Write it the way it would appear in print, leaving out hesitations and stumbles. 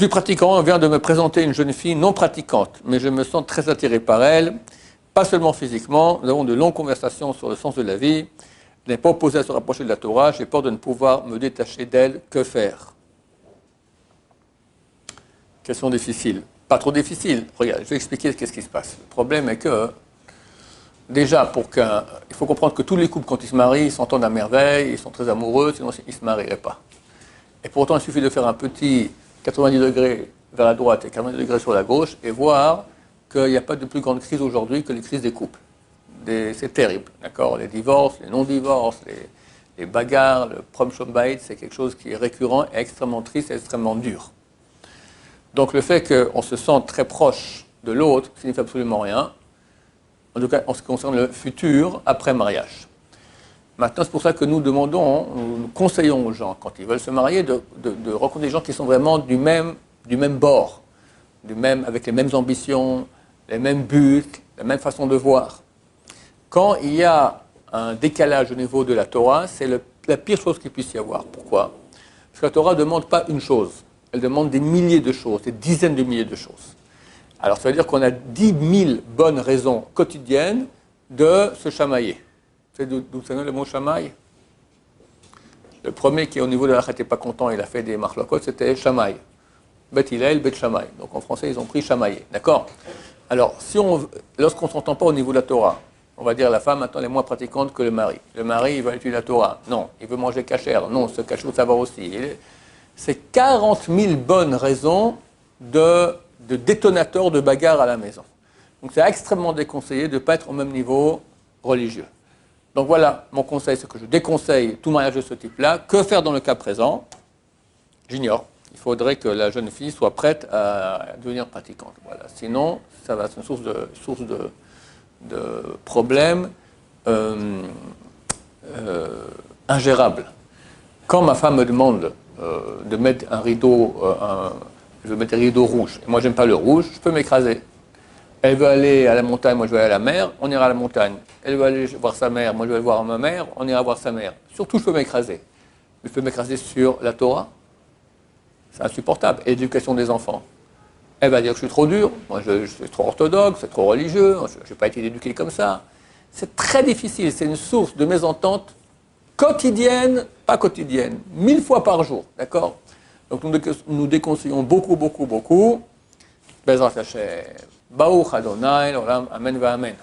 suis pratiquant, on vient de me présenter une jeune fille non pratiquante, mais je me sens très attiré par elle, pas seulement physiquement, nous avons de longues conversations sur le sens de la vie, je n'ai pas opposé à se rapprocher de la Torah, j'ai peur de ne pouvoir me détacher d'elle, que faire? Question difficile. Pas trop difficile. Regarde, je vais expliquer ce qui se passe. Le problème est que, déjà, il faut comprendre que tous les couples, quand ils se marient, ils s'entendent à merveille, ils sont très amoureux, sinon ils ne se marieraient pas. Et pourtant, il suffit de faire un petit 90 degrés vers la droite et 90 degrés sur la gauche et voir qu'il n'y a pas de plus grande crise aujourd'hui que les crises des couples. C'est terrible, d'accord? Les divorces, les non-divorces, les bagarres, le prom shombait, c'est quelque chose qui est récurrent et extrêmement triste et extrêmement dur. Donc le fait qu'on se sente très proche de l'autre ne signifie absolument rien, en tout cas en ce qui concerne le futur après mariage. Maintenant, c'est pour ça que nous demandons, nous conseillons aux gens, quand ils veulent se marier, de rencontrer des gens qui sont vraiment du même bord, avec les mêmes ambitions, les mêmes buts, la même façon de voir. Quand il y a un décalage au niveau de la Torah, c'est la pire chose qu'il puisse y avoir. Pourquoi? Parce que la Torah ne demande pas une chose, elle demande des milliers de choses, des dizaines de milliers de choses. Alors ça veut dire qu'on a 10 000 bonnes raisons quotidiennes de se chamailler. Vous savez d'où ça vient le mot chamaille? Le premier qui au niveau de la n'était pas content, il a fait des marlokot, c'était chamaille. Bet Hillel, Bet Chamaï. Donc en français, ils ont pris chamailler. D'accord? Alors, lorsqu'on ne s'entend pas au niveau de la Torah, on va dire la femme, maintenant, elle est moins pratiquante que le mari. Le mari, il va étudier la Torah. Non. Il veut manger cachère. Non, ce cachot, ça va aussi. C'est 40 000 bonnes raisons de détonateurs de bagarre à la maison. Donc c'est extrêmement déconseillé de ne pas être au même niveau religieux. Donc voilà, mon conseil, c'est que je déconseille tout mariage de ce type-là. Que faire dans le cas présent? J'ignore. Il faudrait que la jeune fille soit prête à devenir pratiquante. Voilà. Sinon, ça va être une source de problèmes ingérables. Quand ma femme me demande de mettre un rideau, je veux mettre un rideau rouge, et moi j'aime pas le rouge, je peux m'écraser. Elle veut aller à la montagne, moi je vais aller à la mer, on ira à la montagne. Elle veut aller voir sa mère, moi je vais aller voir ma mère, on ira voir sa mère. Surtout je peux m'écraser. Mais je peux m'écraser sur la Torah. C'est insupportable. Et l'éducation des enfants. Elle va dire que je suis trop dur, moi je suis trop orthodoxe, c'est trop religieux, je n'ai pas été éduqué comme ça. C'est très difficile, c'est une source de mésentente quotidienne, pas quotidienne, 1000 fois par jour, d'accord? Donc nous déconseillons beaucoup. Bezrat Hashem. Baruch Adonai, Olam, Amen va Amen.